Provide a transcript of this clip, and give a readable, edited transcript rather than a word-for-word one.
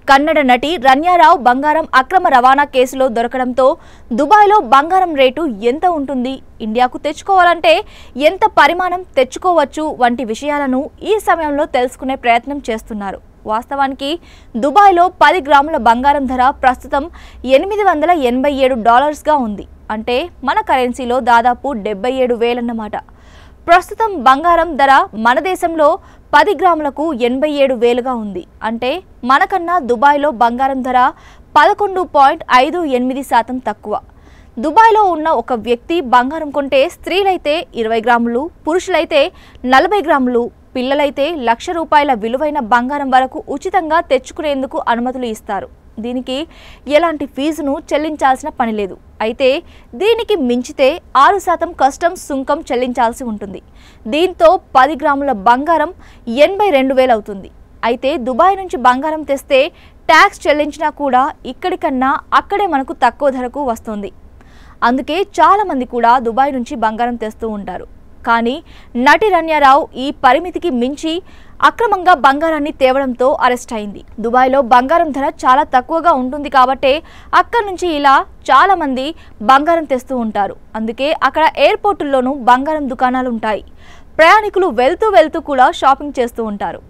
కన్నడ నటి రన్యారావు బంగారం అక్రమ రవాణా కేసులో దొరకడంతో దుబాయ్లో బంగారం రేటు ఎంత ఉంటుంది, ఇండియాకు తెచ్చుకోవాలంటే ఎంత పరిమాణం తెచ్చుకోవచ్చు వంటి విషయాలను ఈ సమయంలో తెలుసుకునే ప్రయత్నం చేస్తున్నారు. వాస్తవానికి దుబాయ్లో 10 గ్రాముల బంగారం ధర ప్రస్తుతం $887గా ఉంది. అంటే మన కరెన్సీలో దాదాపు 77,000 అన్నమాట. ప్రస్తుతం బంగారం ధర మన దేశంలో 10 గ్రాములకు 87,000గా ఉంది. అంటే మనకన్నా దుబాయ్లో బంగారం ధర 11.58% తక్కువ. దుబాయ్లో ఉన్న ఒక వ్యక్తి బంగారం కొంటే స్త్రీలైతే 20 గ్రాములు, పురుషులైతే 40 గ్రాములు, పిల్లలైతే ₹1,00,000 విలువైన బంగారం వరకు ఉచితంగా తెచ్చుకునేందుకు అనుమతులు ఇస్తారు. దీనికి ఎలాంటి ఫీజును చెల్లించాల్సిన పని లేదు. అయితే దీనికి మించితే 6% కస్టమ్స్ సుంకం చెల్లించాల్సి ఉంటుంది. దీంతో 10 గ్రాముల బంగారం 82,000 అవుతుంది. అయితే దుబాయ్ నుంచి బంగారం తెస్తే ట్యాక్స్ చెల్లించినా కూడా ఇక్కడికన్నా అక్కడే మనకు తక్కువ ధరకు వస్తుంది. అందుకే చాలామంది కూడా దుబాయ్ నుంచి బంగారం తెస్తూ ఉంటారు. కానీ నటి రన్యారావు ఈ పరిమితికి మించి అక్రమంగా బంగారాన్ని తేవడంతో అరెస్ట్ అయింది. దుబాయ్లో బంగారం ధర చాలా తక్కువగా ఉంటుంది కాబట్టే అక్కడి నుంచి ఇలా చాలా మంది బంగారం తెస్తూ ఉంటారు. అందుకే అక్కడ ఎయిర్పోర్టుల్లోనూ బంగారం దుకాణాలు ఉంటాయి. ప్రయాణికులు వెళ్తూ కూడా షాపింగ్ చేస్తూ ఉంటారు.